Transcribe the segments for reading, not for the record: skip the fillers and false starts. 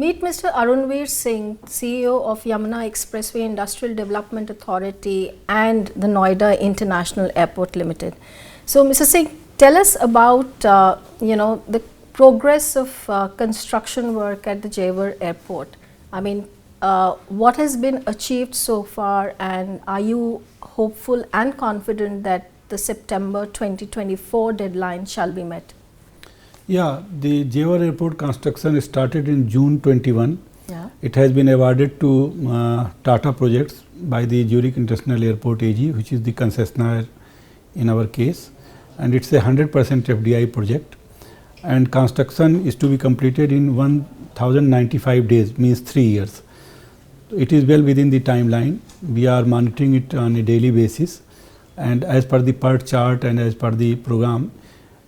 Meet Mr. Arunvir Singh, CEO of Yamuna Expressway Industrial Development Authority and the Noida International Airport Limited. So, Mr. Singh, tell us about the progress of construction work at the Jewar Airport. I mean, what has been achieved so far, and are you hopeful and confident that the September 2024 deadline shall be met? Yeah, the Jewar Airport construction started in June 21. Yeah. It has been awarded to Tata Projects by the Zurich International Airport AG, which is the concessionaire in our case, and it's a 100% FDI project, and construction is to be completed in 1095 days, means 3 years. It is well within the timeline. We are monitoring it on a daily basis, and as per the PERT chart and as per the program,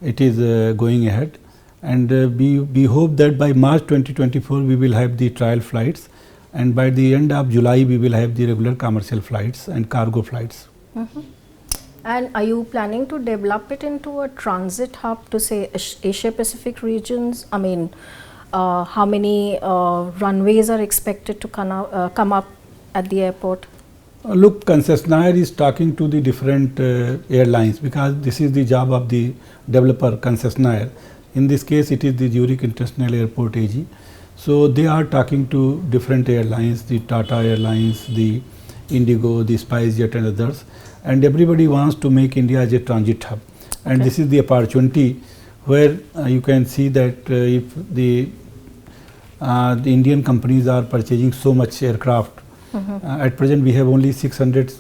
it is going ahead. And we hope that by March 2024 we will have the trial flights, and by the end of July we will have the regular commercial flights and cargo flights. And are you planning to develop it into a transit hub to say Asia Pacific regions? I mean, how many runways are expected to come up at the airport? Look, concessionaire is talking to the different airlines, because this is the job of the developer concessionaire. In this case, it is the Zurich International Airport AG. So they are talking to different airlines, the Tata Airlines, the Indigo, the SpiceJet and others, and everybody wants to make India as a transit hub. And this is the opportunity where you can see that if the Indian companies are purchasing so much aircraft. At present we have only 600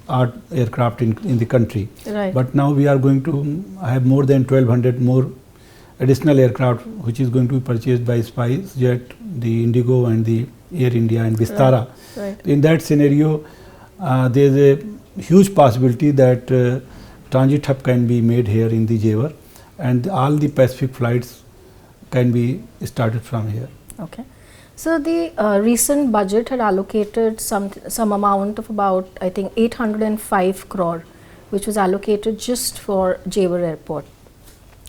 odd aircraft in the country. Right. But now we are going to have more than 1200 more additional aircraft, which is going to be purchased by SpiceJet, the Indigo and the Air India and Vistara. Right. In that scenario, there is a huge possibility that transit hub can be made here in the Jewar, and all the Pacific flights can be started from here. Okay. So the recent budget had allocated some amount of about, I think, 805 crore, which was allocated just for Jewar Airport.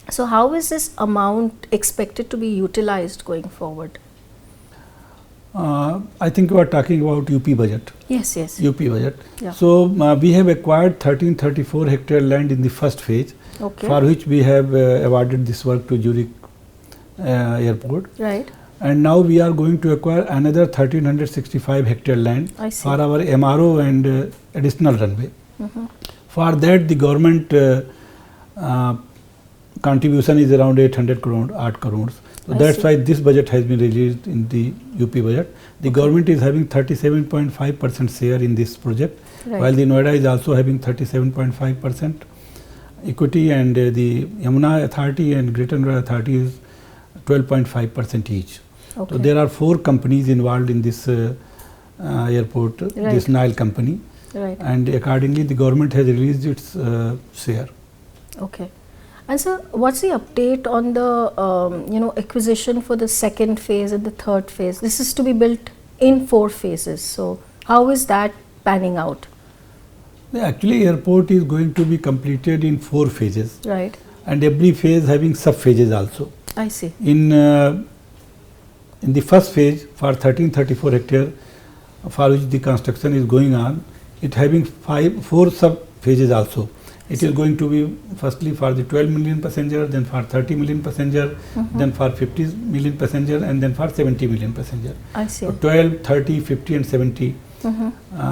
So how is this amount expected to be utilized going forward? I think you are talking about UP budget. Yes, yes. UP budget. Yeah. So we have acquired 1334 hectare land in the first phase, for which we have awarded this work to Zurich Airport. Right. And now we are going to acquire another 1365 hectare land for our MRO and additional runway. For that, the government contribution is around 800 crores. So that's why this budget has been released in the UP budget. The government is having 37.5% share in this project, while the Noida is also having 37.5% equity, and the Yamuna Authority and Greater Noida Authority is 12.5% each. So there are 4 companies involved in this airport, this Nile company, and accordingly the government has released its share. Okay. And so, what's the update on the acquisition for the second phase and the third phase? This is to be built in 4 phases. So, how is that panning out? Actually, airport is going to be completed in 4 phases. Right. And every phase having sub phases also. I see. In the first phase, for 1334 hectare, for which the construction is going on, it having 4 sub phases also. It is going to be firstly for the 12 million passenger, then for 30 million passenger, then for 50 million passenger, and then for 70 million passenger. I see. So 12, 30, 50 and 70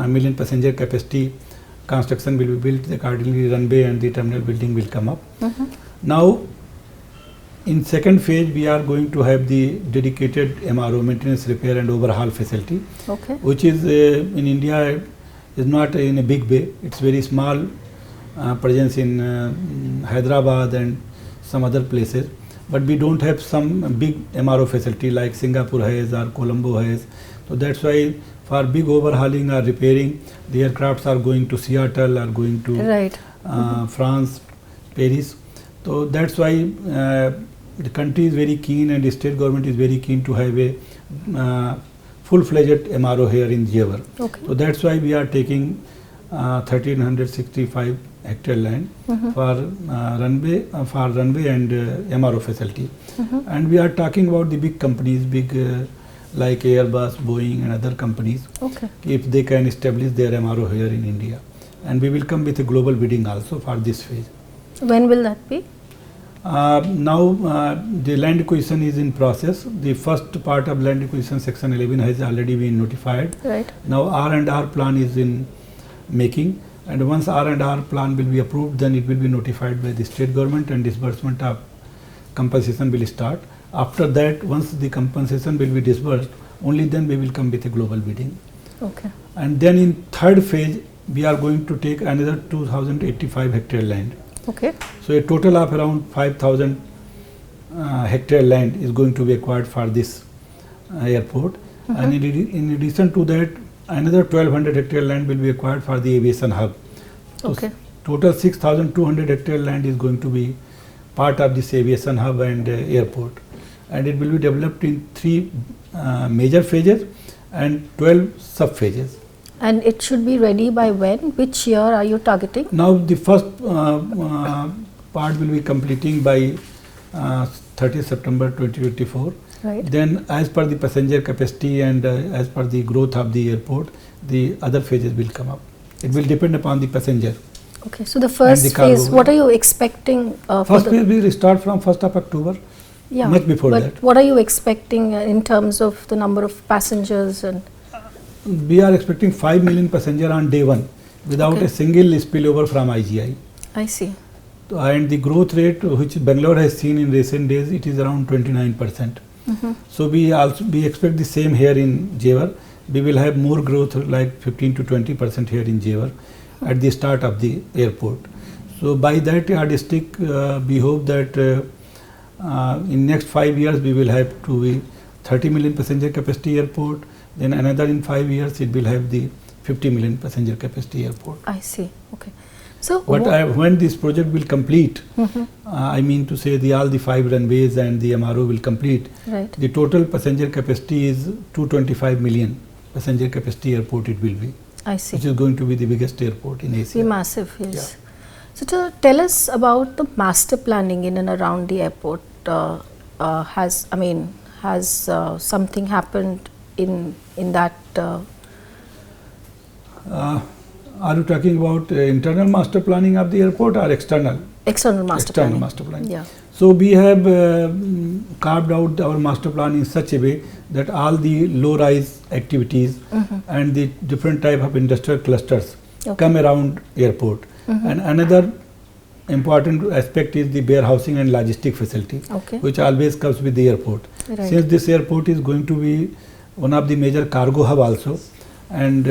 million passenger capacity construction will be built. Accordingly, runway and the terminal building will come up. Now, in second phase, we are going to have the dedicated MRO, maintenance, repair and overhaul facility, which is in India is not in a big way. It's very small presence in Hyderabad and some other places, but we don't have some big MRO facility like Singapore has or Colombo has. So that's why for big overhauling or repairing, the aircrafts are going to Seattle or going to France, Paris. So that's why the country is very keen and the state government is very keen to have a full-fledged MRO here in Jewar. So that's why we are taking 1365 hectare land for runway and MRO facility. And we are talking about the big companies, big like Airbus, Boeing and other companies, Okay. if they can establish their MRO here in India. And we will come with a global bidding also for this phase. When will that be? Now the land acquisition is in process. The first part of land acquisition section 11 has already been notified. Right. Now R&R plan is in making, and once R&R plan will be approved, then it will be notified by the state government and disbursement of compensation will start. After that, once the compensation will be disbursed, only then we will come with a global bidding. Okay. And then in third phase, we are going to take another 2085 hectare land. Okay. So a total of around 5,000 hectare land is going to be acquired for this airport. And in addition to that, another 1,200 hectare land will be acquired for the aviation hub. So Okay. total 6,200 hectare land is going to be part of this aviation hub and airport. And it will be developed in 3 major phases and 12 sub phases. And it should be ready by when? Which year are you targeting? Now the first part will be completing by 30 September 2024. Right. Then as per the passenger capacity and as per the growth of the airport, the other phases will come up. It will depend upon the passenger. Okay. So the first the cargo. phase, what are you expecting? First phase will start from 1st of October. Yeah. much before but that. what are you expecting in terms of the number of passengers and? We are expecting 5 million passengers on day 1 without Okay. a single spillover from IGI. I see. And the growth rate which Bangalore has seen in recent days, it is around 29%. So we expect the same here in Jewar. We will have more growth like 15 to 20% here in Jewar at the start of the airport. So by that yardstick, we hope that in next 5 years we will have to be 30 million passenger capacity airport. Then another in 5 years it will have the 50 million passenger capacity airport. I see. Okay. So But when this project will complete, I mean to say all the 5 runways and the MRO will complete, right. the total passenger capacity is 225 million passenger capacity airport it will be, I see. which is going to be the biggest airport in Be Asia. massive, yes. So tell us about the master planning in and around the airport. Has something happened in that? Are you talking about internal master planning of the airport or external? External master External planning. master planning. Yeah. So we have carved out our master plan in such a way that all the low-rise activities and the different type of industrial clusters come around airport. And another important aspect is the warehousing and logistic facility, which always comes with the airport. Right. Since this airport is going to be one of the major cargo hub also, and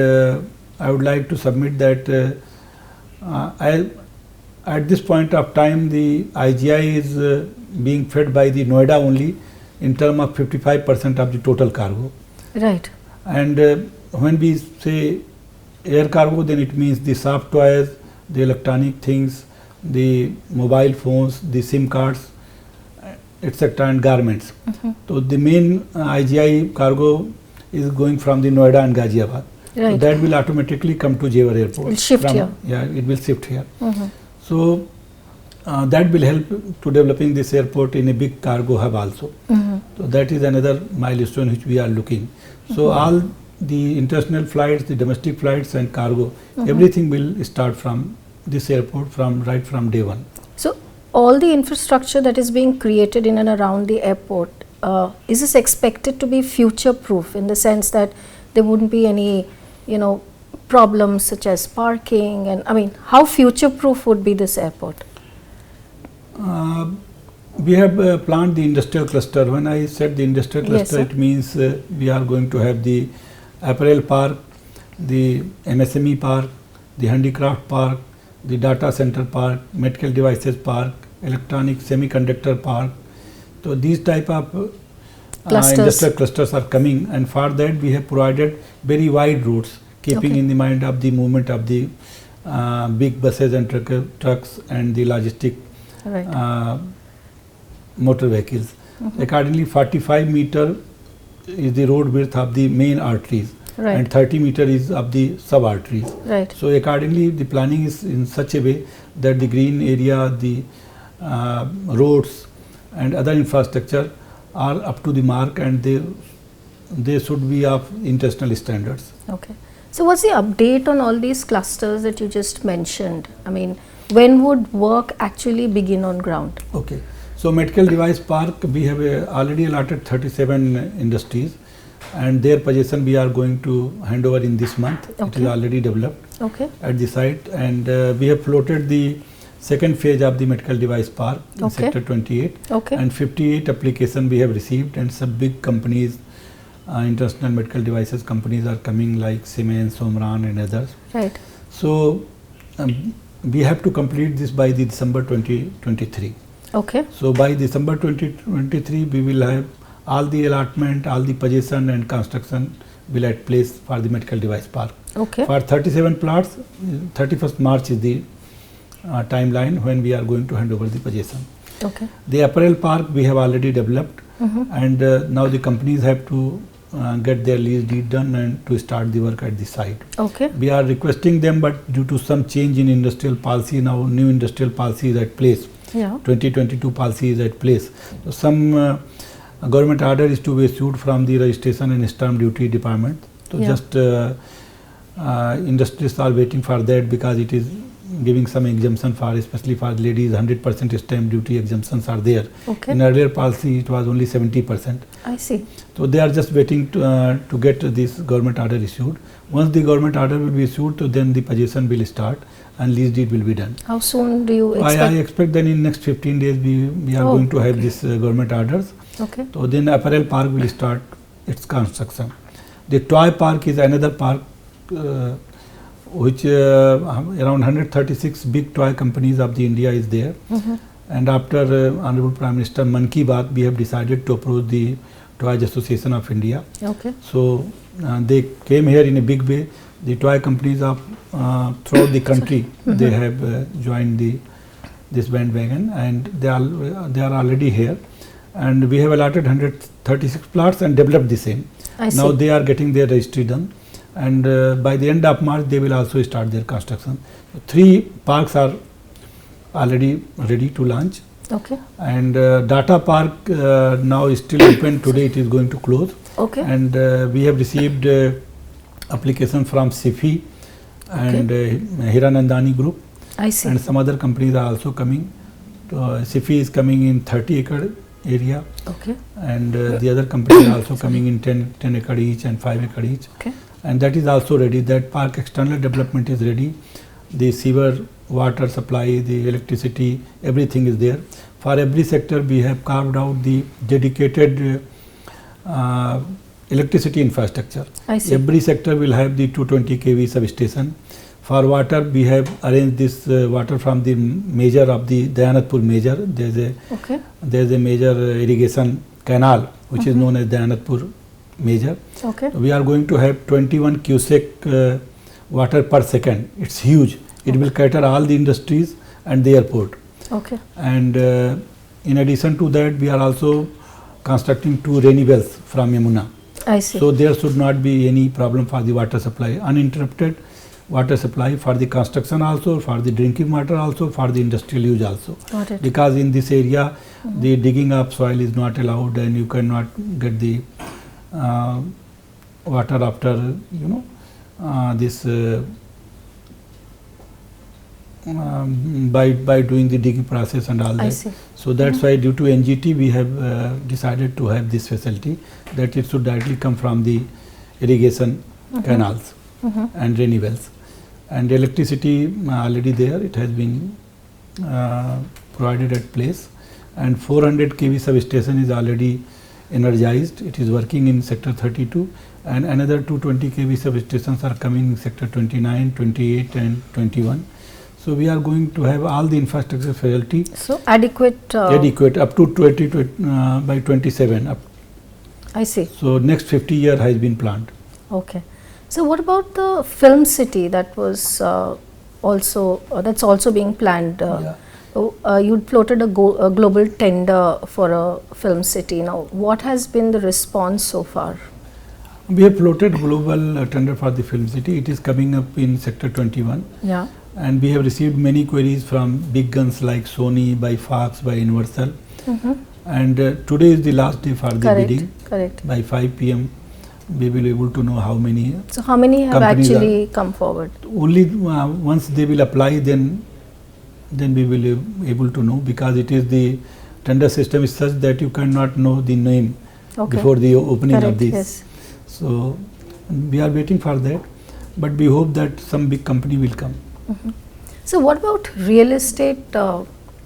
I would like to submit that at this point of time the IGI is being fed by the Noida only in terms of 55% of the total cargo. Right. And when we say air cargo, then it means the soft toys, the electronic things, the mobile phones, the SIM cards, etc. and garments. So the main IGI cargo is going from the Noida and Ghaziabad. Right. So that will automatically come to Jewar Airport. It will shift here. Yeah, it will shift here. So that will help to developing this airport in a big cargo hub also. So that is another milestone which we are looking. So all the international flights, the domestic flights and cargo, everything will start from this airport right from day 1. So all the infrastructure that is being created in and around the airport, is this expected to be future proof in the sense that there wouldn't be any, problems such as parking, and how future proof would be this airport? We have planned the industrial cluster. When I said the industrial cluster, Yes, it means we are going to have the apparel park, the MSME park, the handicraft park, the data center park, medical devices park, electronic semiconductor park. So these type of industrial clusters are coming, and for that we have provided very wide routes, keeping in the mind of the movement of the big buses and trucks and the logistic motor vehicles. Accordingly, 45 meter is the road width of the main arteries, and 30 meter is of the sub arteries. Right. So accordingly, the planning is in such a way that the green area, the roads and other infrastructure are up to the mark, and they they should be of international standards. Okay. So what's the update on all these clusters that you just mentioned? I mean, when would work actually begin on ground? Okay. So medical device park, we have already allotted 37 industries, and their possession we are going to hand over in this month. Okay. It is already developed at the site, and we have floated the second phase of the medical device park in sector 28, and 58 applications we have received, and some big companies, international medical devices companies are coming like Siemens, Somran and others. Right. So we have to complete this by the December 2023. Okay. So by December 2023 we will have all the allotment, all the possession and construction will at place for the medical device park. Okay. For 37 plots, 31st March is the timeline when we are going to hand over the possession. Okay. The apparel park we have already developed, and now the companies have to get their lease deed done and to start the work at the site. Okay. We are requesting them, but due to some change in industrial policy, now new industrial policy is at place. Yeah. 2022 policy is at place. So some government order is to be issued from the registration and stamp duty department. So just industries are waiting for that, because it is giving some exemption for, especially for ladies, 100% stamp duty exemptions are there. Okay. In earlier policy it was only 70%. I see. So they are just waiting to get this government order issued. Once the government order will be issued, so then the possession will start and lease deed will be done. How soon do you expect? I expect that in next 15 days we are going to have this government orders. Okay. So then apparel park will start its construction. The toy park is another park which around 136 big toy companies of the India is there. And after Honorable Prime Minister Mann Ki Baat, we have decided to approach the Toys Association of India. Okay. So they came here in a big way. The toy companies of throughout the country, they have joined this bandwagon, and they are already here. And we have allotted 136 plots and developed the same. Now they are getting their registry done, and by the end of March they will also start their construction. 3 parks are already ready to launch. Okay. And data park now is still open. Today it is going to close. Okay. And we have received application from SIFI and Hiranandani Group. I see. And some other companies are also coming. SIFI is coming in 30-acre area. Okay. And the other companies are also coming in 10 acre each and 5 acre each. Okay. And that is also ready. That park external development is ready. The sewer, water supply, the electricity, everything is there. For every sector we have carved out the dedicated electricity infrastructure. I see. Every sector will have the 220 kV substation. For water we have arranged this water from the major of the Dayanatpur major. There is a major irrigation canal which is known as Dayanatpur major. Okay. We are going to have 21 cubic water per second. It's huge. It will cater all the industries and the airport. Okay. And in addition to that, we are also constructing 2 rainy wells from Yamuna. I see. So there should not be any problem for the water supply. Uninterrupted water supply for the construction also, for the drinking water also, for the industrial use also. Got it. Because in this area, the digging up soil is not allowed, and you cannot get the water after this by doing the digging process and all that. I see. So that's why due to NGT we have decided to have this facility, that it should directly come from the irrigation canals and rainy wells. And electricity already there, it has been provided at place, and 400 kV substation is already energized. It is working in sector 32, and another 220 kV substations are coming in sector 29, 28 and 21. So we are going to have all the infrastructure facility. So adequate. Adequate up to by 27. I see. So next 50 year has been planned. Okay. So what about the film city that was that's also being planned? You floated a global tender for a film city. Now, what has been the response so far? We have floated global tender for the film city. It is coming up in sector 21. Yeah. And we have received many queries from big guns like Sony, by Fox, by Universal. And today is the last day for the bidding. Correct. By 5 p.m. we will be able to know how many. So how many have actually come forward? Only once they will apply, then we will be able to know, because it is the tender system is such that you cannot know the name before the opening of this. Yes. So we are waiting for that, but we hope that some big company will come. So what about real estate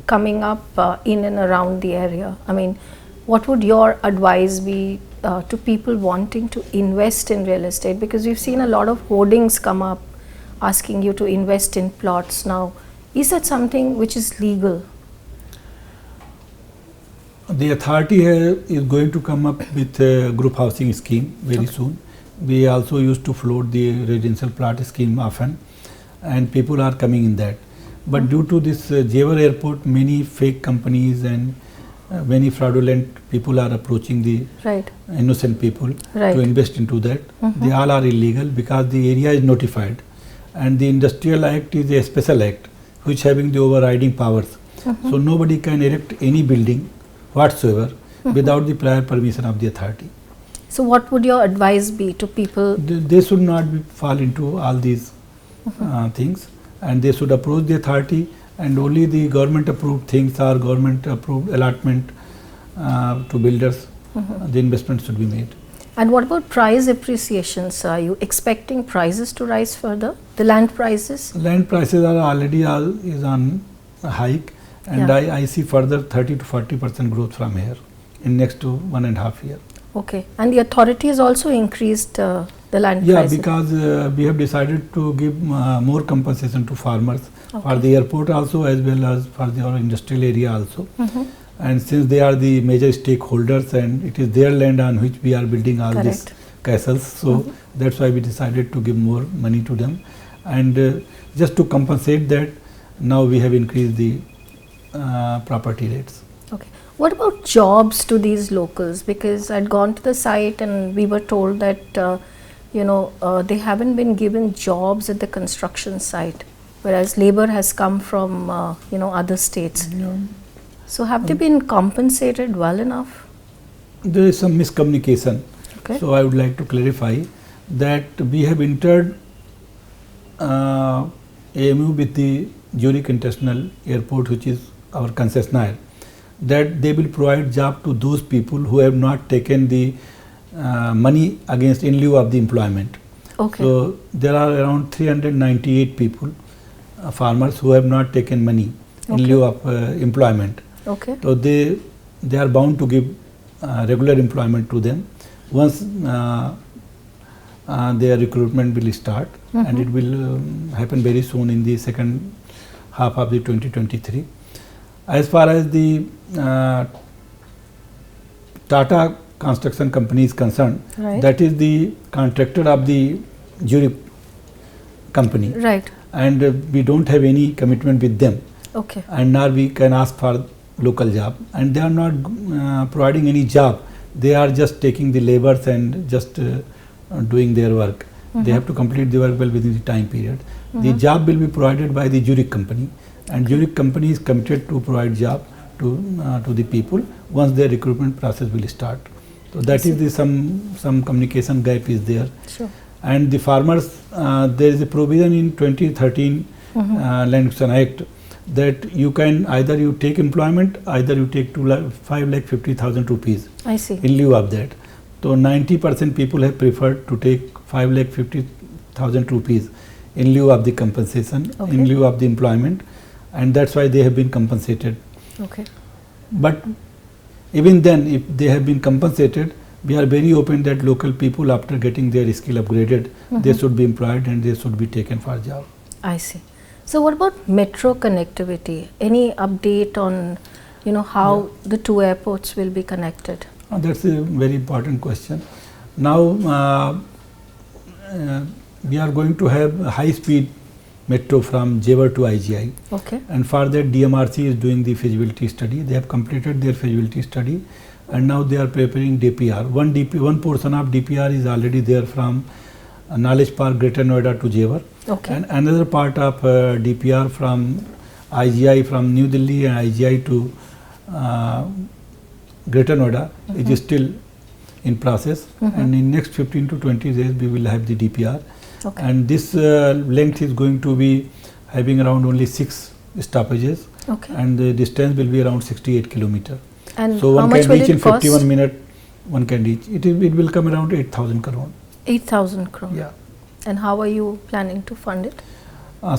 coming up in and around the area? I mean, what would your advice be to people wanting to invest in real estate? Because we've seen a lot of hoardings come up asking you to invest in plots now. Is that something which is legal? The authority is going to come up with a group housing scheme very soon. We also used to float the residential plot scheme often, and people are coming in that. But due to this Jewar Airport, many fake companies and many fraudulent people are approaching the innocent people to invest into that. They all are illegal because the area is notified, and the Industrial Act is a special act which having the overriding powers. So nobody can erect any building whatsoever without the prior permission of the authority. So what would your advice be to people? They should not fall into all these things, and they should approach the authority, and only the government approved things or government approved allotment to builders, the investment should be made. And what about price appreciations? Are you expecting prices to rise further? The land prices? Land prices are already is on a hike, and I see further 30 to 40% growth from here in next to 1.5 years. Okay, and the authority has also increased the land prices? Yeah, because we have decided to give more compensation to farmers for the airport also, as well as for our industrial area also. And since they are the major stakeholders and it is their land on which we are building all these castles, so that's why we decided to give more money to them. And just to compensate that, now we have increased the property rates. Okay. What about jobs to these locals? Because I'd gone to the site and we were told that they haven't been given jobs at the construction site, whereas labor has come from other states. So have they been compensated well enough? There is some miscommunication. So I would like to clarify that we have entered AMU with the Zurich International Airport, which is our concessionaire, that they will provide job to those people who have not taken the money against in lieu of the employment. So there are around 398 people, farmers, who have not taken money in lieu of employment. So they are bound to give regular employment to them once their recruitment will start, and it will happen very soon in the second half of the 2023. As far as the Tata Construction Company is concerned, that is the contractor of the Zurich company, and we don't have any commitment with them, and now we can ask for local job, and they are not providing any job. They are just taking the labors and just doing their work. They have to complete the work well within the time period. The job will be provided by the Zurich company, and Zurich company is committed to provide job to the people once their recruitment process will start. So that is the some communication gap is there. And the farmers, there is a provision in 2013 Land Acquisition Act that you can either you take employment, either you take 5,50,000 rupees in lieu of that. So 90% people have preferred to take 5,50,000 rupees in lieu of the compensation, in lieu of the employment, and that's why they have been compensated. But even then, if they have been compensated, we are very open that local people, after getting their skill upgraded, they should be employed and they should be taken for a job. I see. So what about metro connectivity? Any update on how the two airports will be connected? That's a very important question. Now we are going to have a high-speed metro from Jewar to IGI, and for that DMRC is doing the feasibility study. They have completed their feasibility study, and now they are preparing DPR. One portion of DPR is already there from Knowledge Park, Greater Noida to Jewar, and another part of DPR from IGI from New Delhi and IGI to Greater Noida is still in process, and in next 15 to 20 days we will have the DPR. Okay. And this length is going to be having around only 6 stoppages, Okay. and the distance will be around 68 kilometer. And So how one much can will reach it in cost? 51 minutes. One can reach. It will come around 8,000 crore. 8,000 crore. Yeah. And how are you planning to fund it?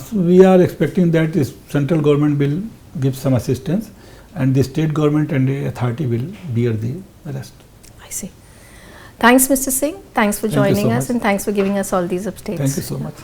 So we are expecting that the central government will give some assistance, and the state government and the authority will bear the rest. I see. Thanks, Mr. Singh. Thanks for Thank you joining so us, much. and thanks for giving us all these updates. Thank you so much.